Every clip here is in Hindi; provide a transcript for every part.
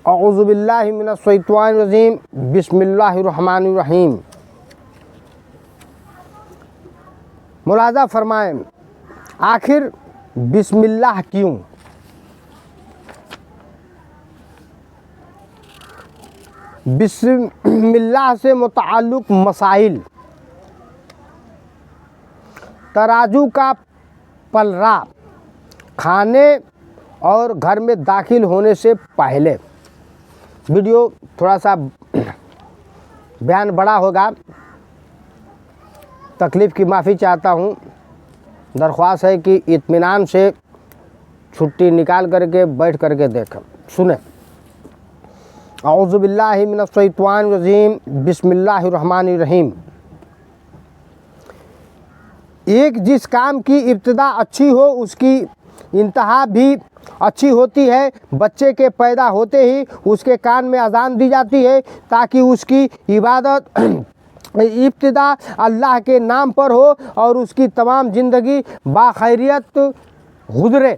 औज़ु बिल्लाहि मिनश शैतानिर रजीम बिस्मिल्लाहिर रहमानिर रहीम। मुलाज़ा फरमाएं, आखिर बिस्मिल्लाह क्यों? बिस्मिल्लाह से मुताल्लिक़ मसाइल। तराजू का पलड़ा खाने और घर में दाखिल होने से पहले। वीडियो थोड़ा सा बयान बड़ा होगा, तकलीफ़ की माफ़ी चाहता हूँ। दरख्वास्त है कि इत्मीनान से छुट्टी निकाल करके बैठ करके देखें, सुने। औज़ु बिल्लाहि मिनश शैतानिर रजीम बिस्मिल्लाहिर रहमानिर रहीम। एक जिस काम की इब्तिदा अच्छी हो उसकी इंतहा भी अच्छी होती है। बच्चे के पैदा होते ही उसके कान में अज़ान दी जाती है ताकि उसकी इबादत इब्तिदा अल्लाह के नाम पर हो और उसकी तमाम ज़िंदगी बाखैरियत गुज़रे।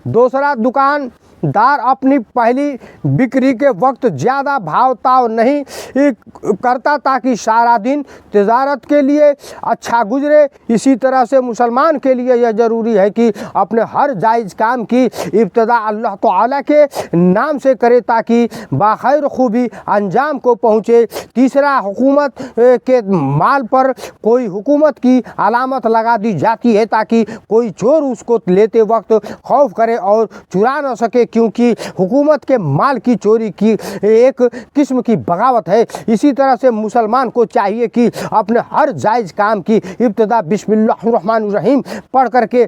दूसरा, दुकानदार अपनी पहली बिक्री के वक्त ज़्यादा भाव ताव नहीं करता ताकि सारा दिन तिजारत के लिए अच्छा गुजरे। इसी तरह से मुसलमान के लिए यह ज़रूरी है कि अपने हर जायज़ काम की इब्तिदा अल्लाह ताला के नाम से करे ताकि बाखैर खूबी अंजाम को पहुँचे। तीसरा, हुकूमत के माल पर कोई हुकूमत की अलामत लगा दी जाती है ताकि कोई चोर उसको लेते वक्त खौफ करे और चुरा न सके, क्योंकि हुकूमत के माल की चोरी की एक किस्म की बगावत है। इसी तरह से मुसलमान को चाहिए कि अपने हर जायज़ काम की इब्तिदा बिस्मिल्लाहिर्रहमानिर्रहीम पढ़ करके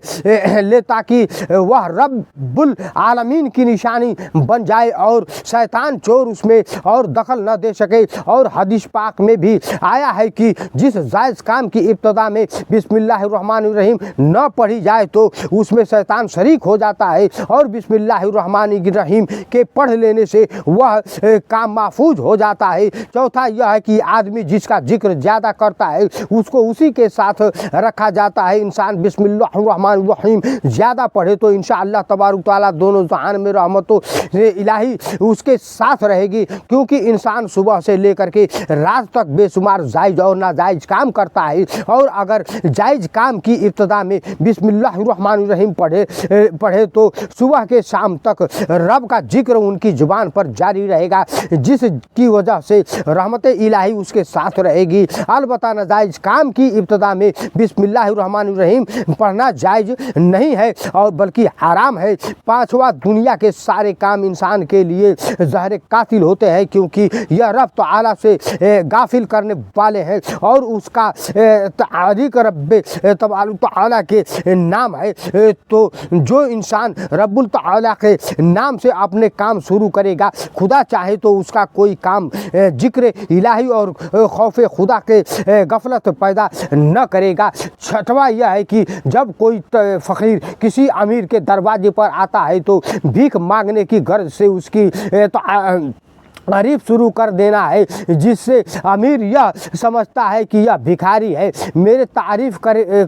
ले ताकि वह रब्बुल आलमीन की निशानी बन जाए और शैतान चोर उसमें और दखल न दे सके। और हदीस पाक में भी आया है कि जिस जायज़ काम की इब्तिदा में बिस्मिल्लाहिर्रहमानिर्रहीम न पढ़ी जाए तो उसमें शैतान शरीक हो जाता है और बिस्मिल्लाहिर्रहमानिर्रहीम के पढ़ लेने से वह काम महफूज हो जाता है। चौथा यह है कि आदमी जिसका जिक्र ज़्यादा करता है उसको उसी के साथ रखा जाता है। इंसान बिस्मिल्लाहिर्रहमानिर्रहीम ज़्यादा पढ़े तो इंशाअल्लाह तबारक तआला दोनों जहान में रहमतों इलाही उसके साथ रहेगी, क्योंकि इंसान सुबह से लेकर के रात तक बेशुमार जायज़ और नाजायज़ काम करता है। और अगर जायज़ काम की इब्तिदा में बिस्मिल्लाहिर्रहमानिर्रहीम पढ़े तो सुबह के शाम तक रब का जिक्र उनकी ज़ुबान पर जारी रहेगा, जिसकी वजह से रहमत इलाही उसके साथ रहेगी। अलबत्ता नाजायज़ काम की इब्तिदा में बिस्मिल्लाहिर्रहमानिर्रहीम पढ़ना जायज़ नहीं है और बल्कि हराम है। पाँचवा, दुनिया के सारे काम इंसान के लिए ज़हर कातिल होते हैं, क्योंकि यह रब तआला से गाफिल करने वाले हैं और उसका तारीक रब तबारक तआला के नाम है। तो जो इंसान रब्बुल तआला के नाम से अपने काम शुरू करेगा, खुदा चाहे तो उसका कोई काम जिक्र इलाही और खौफ खुदा के गफलत पैदा न करेगा। छठवां यह है कि जब कोई फ़कीर किसी अमीर के दरवाजे पर आता है तो भीख मांगने की गर्ज से उसकी तारीफ शुरू कर देना है, जिससे अमीर यह समझता है कि यह भिखारी है, मेरे तारीफ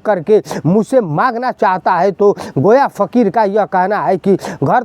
करके मुझसे मांगना चाहता है। तो गोया फ़कीर का यह कहना है कि घर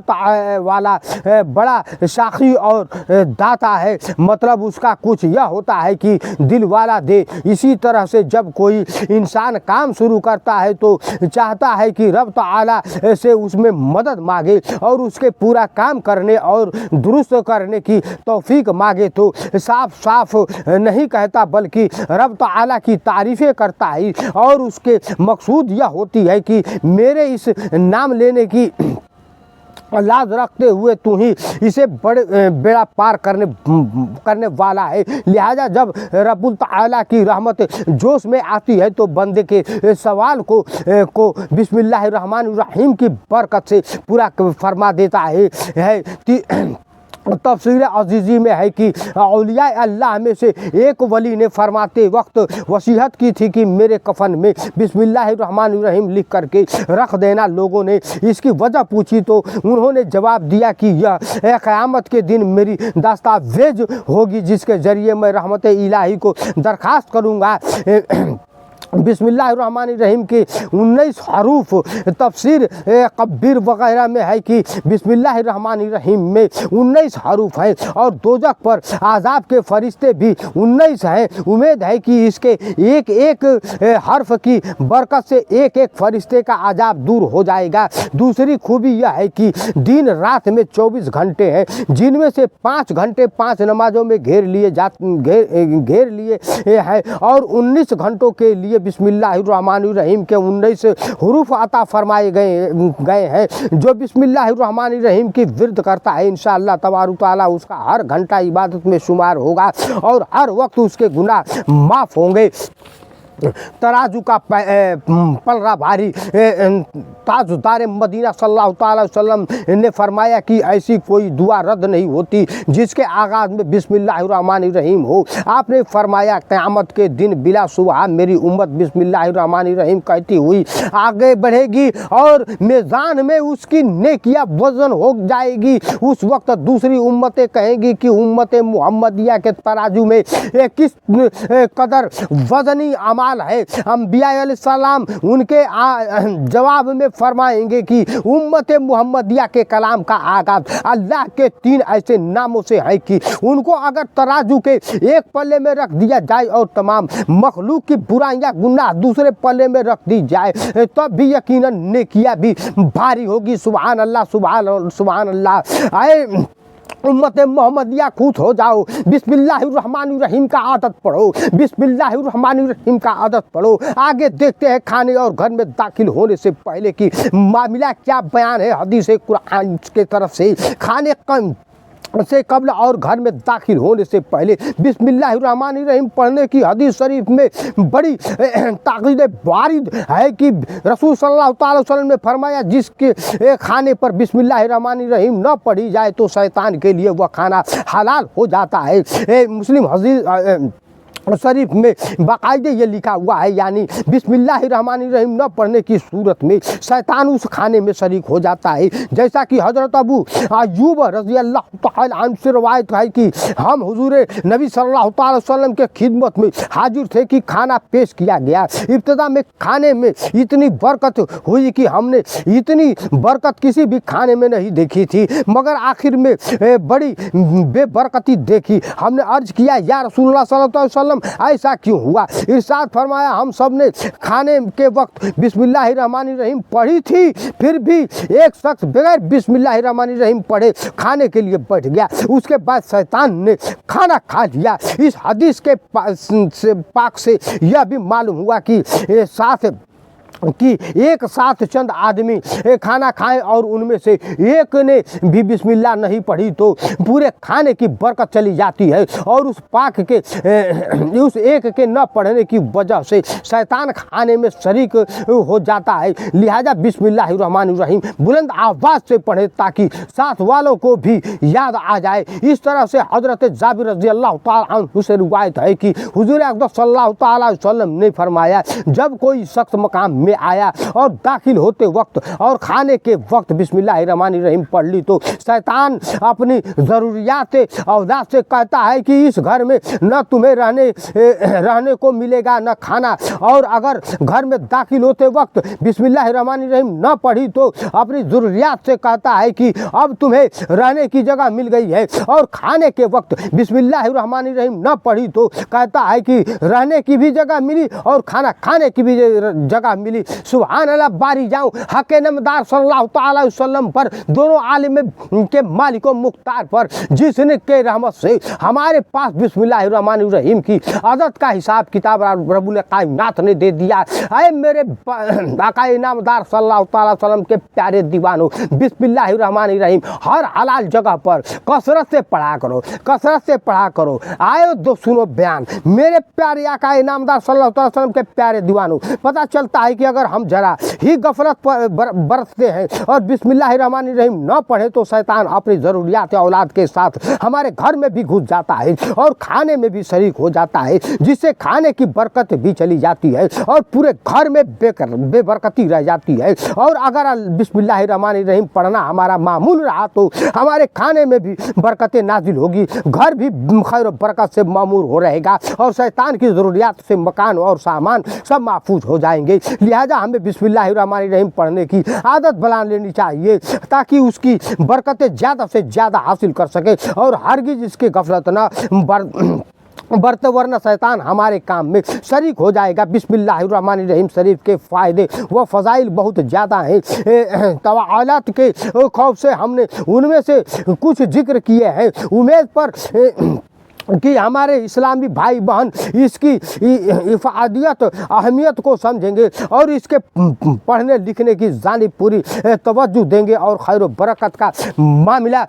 वाला बड़ा साखी और दाता है, मतलब उसका कुछ यह होता है कि दिल वाला दे। इसी तरह से जब कोई इंसान काम शुरू करता है तो चाहता है कि रब तआला से उसमें मदद मांगे और उसके पूरा काम करने और दुरुस्त करने की तौफीक मांगे, तो साफ साफ नहीं कहता बल्कि रब तआला की तारीफ़ें करता है और उसके मकसूद यह होती है कि मेरे इस नाम लेने की लाज रखते हुए तू ही इसे बेड़ा पार करने वाला है। लिहाजा जब रब्बुल तआला की रहमत जोश में आती है तो बंदे के सवाल को बिस्मिल्लाहिर्रहमानिर्रहीम की बरकत से पूरा फरमा देता है। तफसीर अजीज़ी में है कि औलिया अल्लाह में से एक वली ने फरमाते वक्त वसीहत की थी कि मेरे कफन में बिस्मिल्लाहिर्रहमानिर्रहीम लिख करके रख देना। लोगों ने इसकी वजह पूछी तो उन्होंने जवाब दिया कि यह क़यामत के दिन मेरी दस्तावेज होगी जिसके ज़रिए मैं रहमत इलाही को दरख्वास्त करूँगा। बिस्मिल्लाहिर्रहमानिर्रहीम के 19 हरूफ तफसीर कब्बीर वगैरह में है कि बिस्मिल्लाहिर्रहमानिर्रहीम में 19 हरूफ हैं और दोजख पर आज़ाब के फरिश्ते भी 19 हैं। उम्मीद है कि इसके एक एक हर्फ की बरकत से एक एक फरिश्ते का आज़ाब दूर हो जाएगा। दूसरी खूबी यह है कि दिन रात में 24 घंटे हैं, जिनमें से 5 घंटे 5 नमाजों में घेर लिए हैं और 19 घंटों के लिए बिस्मिल्लाहिर्रहमानिर्रहीम के 19 हुरूफ अता फरमाए गए हैं। जो बिस्मिल्लाहिर्रहमानिर्रहीम की विर्द करता है इंशाअल्लाह तबारक तआला उसका हर घंटा इबादत में शुमार होगा और हर वक्त उसके गुनाह माफ़ होंगे। तराजू का पलरा भारी ताजदार मदीना सल्लल्लाहु अलैहि वसल्लम ने फरमाया कि ऐसी कोई दुआ रद्द नहीं होती जिसके आगाज़ में बिस्मिल्लाहिर्रहमानिर्रहीम हो। आपने फरमाया क़यामत के दिन बिला सुबह मेरी उम्मत बिस्मिल्लाहिर्रहमानिर्रहीम कहती हुई आगे बढ़ेगी और मेज़ान में उसकी नेकियां वज़न हो जाएगी। उस वक्त दूसरी उम्मतें कहेंगी कि उम्मत मुहम्मदिया के तराजू में किस कदर वज़नी अमाल है। अंबिया अलैहिस्सलाम उनके जवाब में फरमाएंगे कि उम्मत मुहम्मदिया के कलाम का आगाज़ अल्लाह के 3 ऐसे नामों से है कि उनको अगर तराजू के एक पल्ले में रख दिया जाए और तमाम मखलूक की बुराइयां गुनाह दूसरे पल्ले में रख दी जाए तब भी यकीनन नेकियां भी भारी होगी। सुभान अल्लाह सुभान अल्लाह। आए उम्मत मोहम्मदिया खुश हो जाओ, बिस्मिल्लाहिर्रहमानिर्रहीम का आदत पढ़ो, बिस्मिल्लाहिर्रहमानिर्रहीम का आदत पढ़ो। आगे देखते हैं खाने और घर में दाखिल होने से पहले की मामला क्या बयान है हदीस कुरान के तरफ से। खाने से कब्ल और घर में दाखिल होने से पहले बिस्मिल्लाहिर्रहमानिर्रहीम पढ़ने की हदीस शरीफ में बड़ी ताकीद वारिद है कि रसूल सल्लल्लाहु अलैहि वसल्लम ने फरमाया जिसके खाने पर बिस्मिल्लाहिर्रहमानिर्रहीम न पढ़ी जाए तो शैतान के लिए वह खाना हलाल हो जाता है। मुस्लिम हदीस शरीफ में बाकायदे ये लिखा हुआ है यानी बिस्मिल्लाहिर्रहमानिर्रहीम न पढ़ने की सूरत में शैतान उस खाने में शरीक हो जाता है। जैसा कि हज़रत अबू अय्यूब रज़ी अल्लाह तआला अन्हु से रवायत है कि हम हुजूर नबी सल्लल्लाहु अलैहि वसल्लम के खिदमत में हाजिर थे कि खाना पेश किया गया। इब्तिदा में खाने में इतनी बरकत हुई कि हमने इतनी बरकत किसी भी खाने में नहीं देखी थी, मगर आखिर में बड़ी बेबरकती देखी। हमने अर्ज किया या रसूलुल्लाह सल्लल्लाहु अलैहि वसल्लम ऐसा क्यों हुआ? इरशाद फरमाया हम सब ने खाने के वक्त बिस्मिल्लाहिर्रहमानिर्रहीम पढ़ी थी, फिर भी एक शख्स बगैर बिस्मिल्लाहिर्रहमानिर्रहीम पढ़े खाने के लिए बैठ गया, उसके बाद शैतान ने खाना खा लिया। इस हदीस के पाक से यह भी मालूम हुआ कि एक साथ चंद आदमी खाना खाएं और उनमें से एक ने भी बिस्मिल्लाह नहीं पढ़ी तो पूरे खाने की बरकत चली जाती है और उस उस एक के न पढ़ने की वजह से शैतान खाने में शरीक हो जाता है। लिहाजा बिस्मिल्लाहिर्रहमानिर्रहीम बुलंद आवाज़ से पढ़े ताकि साथ वालों को भी याद आ जाए। इस तरह से हज़रत जाबिर रज़ी अल्लाह तआला अन्हु से रिवायत है कि हुजूर अक़दस सल्लल्लाहु अलैहि वसल्लम ने फरमाया जब कोई शख्स मकाम में आया और दाखिल होते वक्त और खाने के वक्त बिस्मिल्लाहिर्रहमानिर्रहीम पढ़ ली तो शैतान अपनी ज़रूरियात औलाद से कहता है कि इस घर में न तुम्हें रहने को मिलेगा न खाना, और अगर घर में दाखिल होते वक्त बिस्मिल्लाहिर्रहमानिर्रहीम न पढ़ी तो अपनी ज़रूरियात से कहता है कि अब तुम्हें रहने की जगह मिल गई है, और खाने के वक्त बिस्मिल्लाहिर्रहमानिर्रहीम न पढ़ी तो कहता है कि रहने की भी जगह मिली और खाना खाने की भी जगह मिली। सुभान अल्लाह। बारी जाऊं हक़ नमदार सल्लल्लाहु अलैहि वसल्लम पर, दोनों आलिम के मालिक मुख्तार पर, जिसने के रहमत से हमारे पास बिस्मिल्लाहिर्रहमानिर्रहीम की आदत का हिसाब किताब रब्बुल कायनात ने दे दिया। ऐ मेरे आका नामदार सल्लल्लाहु अलैहि वसल्लम के प्यारे दीवानों, बिस्मिल्लाहिर्रहमानिर्रहीम हर हलाल जगह पर कसरत से पढ़ा करो, कसरत से पढ़ा करो। आए सुनो बयान मेरे प्यारे आका नामदार सल्लल्लाहु अलैहि वसल्लम के प्यारे दीवानों। पता चलता है कि अगर हम जरा ही गफलत बरतते हैं और बिस्मिल्लाहिर्रहमानिर्रहीम न पढ़े तो शैतान अपनी ज़रूरियात औलाद के साथ हमारे घर में भी घुस जाता है और खाने में भी शरीक हो जाता है, जिससे खाने की बरकत भी चली जाती है और पूरे घर में बेबरकती रह जाती है। और अगर बिस्मिल्लाहिर्रहमानिर्रहीम पढ़ना हमारा मामूल रहा तो हमारे खाने में भी बरकतें नाजिल होगी, घर भी खैर बरकत से मामूर हो रहेगा और शैतान की ज़रूरियात से मकान और सामान सब महफूज हो जाएंगे। लिहाजा हमें बिस्मिल्लाहिर्रहमानिर्रहीम पढ़ने की आदत बना लेनी चाहिए ताकि उसकी बरकतें ज़्यादा से ज़्यादा हासिल कर सके और हरगिज़ इसकी गफलत ना बरते, वरना शैतान हमारे काम में शरीक हो जाएगा। बिस्मिल्लाहिर्रहमानिर्रहीम शरीफ के फ़ायदे व फ़ज़ाइल बहुत ज़्यादा हैं। तवालात के खौफ से हमने उनमें से कुछ जिक्र किए हैं। उम्मीद पर कि हमारे इस्लामी भाई बहन इसकी इफ़ादियत अहमियत को समझेंगे और इसके पढ़ने लिखने की जानिब पूरी तवज्जो देंगे और खैर व बरकत का मामला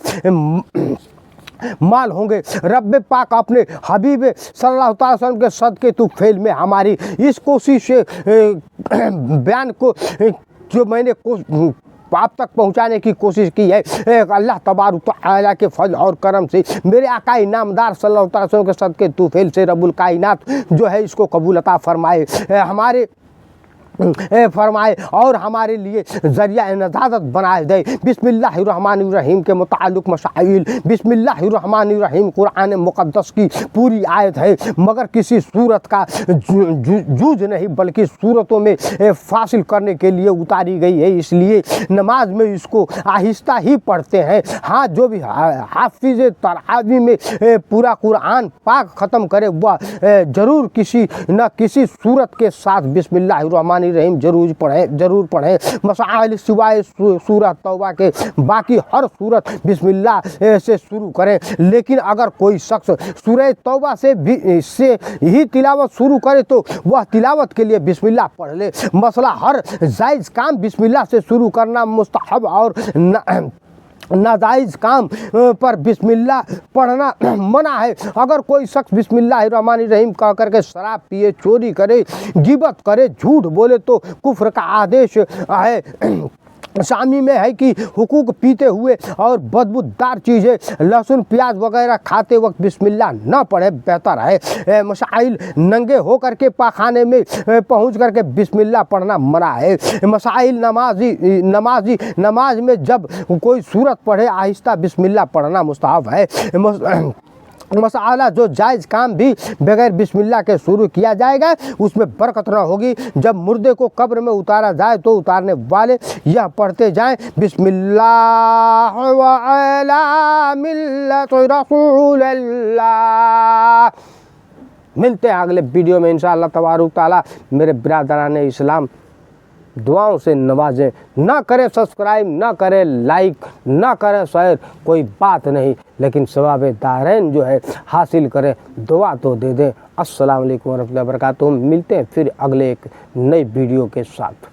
माल होंगे। रब पाक अपने हबीब सल्लल्लाहु अलैहि वसल्लम के सदके तू फेल में हमारी इस कोशिश बयान को जो मैंने आप तक पहुंचाने की कोशिश की है, अल्लाह तबारक व तआला के फजल और करम से मेरे आका नामदार सल्लल्लाहु अलैहि वसल्लम के सदके तू फेल से रब्बुल कायनात जो है इसको कबूल अता फरमाए और हमारे लिए ज़रिया नजात बनाए दे। बिस्मिल्लाहिर्रहमानिर्रहीम के मुताल्लिक़ मसाइल। बिस्मिल्लाहिर्रहमानिर्रहीम कुरान मुक़द्दस की पूरी आयत है, मगर किसी सूरत का जूझ नहीं बल्कि सूरतों में फासिल करने के लिए उतारी गई है, इसलिए नमाज में इसको आहिस्ता ही पढ़ते हैं। हाँ, जो भी हाफिज़ तरावी में पूरा कुरान पाक ख़त्म करे वह ज़रूर किसी न किसी सूरत के साथ बिस्मिल्लाहिर्रहमानिर्रहीम जरूर पढ़ें। मसाइल सिवाय सूरह तौबा के बाकी हर सूरत बिस्मिल्लाह से शुरू करें, लेकिन अगर कोई शख्स सूरह तौबा से ही तिलावत शुरू करे तो वह तिलावत के लिए बिस्मिल्लाह पढ़ ले। मसला हर जायज़ काम बिस्मिल्लाह से शुरू करना मुस्तहब और नाजायज़ काम पर बिस्मिल्लाह पढ़ना मना है। अगर कोई शख्स बिस्मिल्लाहिर्रहमानिर्रहीम कह करके शराब पिए, चोरी करे, गिबत करे, झूठ बोले तो कुफ्र का आदेश है। शामी में है कि हुकूक पीते हुए और बदबूदार चीज़ें लहसुन प्याज वगैरह खाते वक्त बिस्मिल्लाह न पढ़े बेहतर है। मसाइल नंगे हो करके पाखाने में पहुंच करके बिस्मिल्लाह पढ़ना मना है। मसाइल नमाज में जब कोई सूरत पढ़े आहिस्ता बिस्मिल्लाह पढ़ना मुस्तहब है। मसाला जो जायज़ काम भी बगैर बिस्मिल्लाह के शुरू किया जाएगा उसमें बरकत न होगी। जब मुर्दे को कब्र में उतारा जाए तो उतारने वाले यह पढ़ते जाएं, बिस्मिल्लाह व अला मिल्लत रसूलिल्लाह। मिलते हैं अगले वीडियो में इंशाअल्लाह तबारक तआला। मेरे बिरादरान इस्लाम दुआओं से नवाजें। ना करें सब्सक्राइब, ना करें लाइक, ना करें शेयर, कोई बात नहीं, लेकिन सवाब दारैन जो है हासिल करें। दुआ तो दे दें। अस्सलाम वालेकुम व रहमतुल्लाहि व बरकातुहू। मिलते हैं फिर अगले एक नई वीडियो के साथ।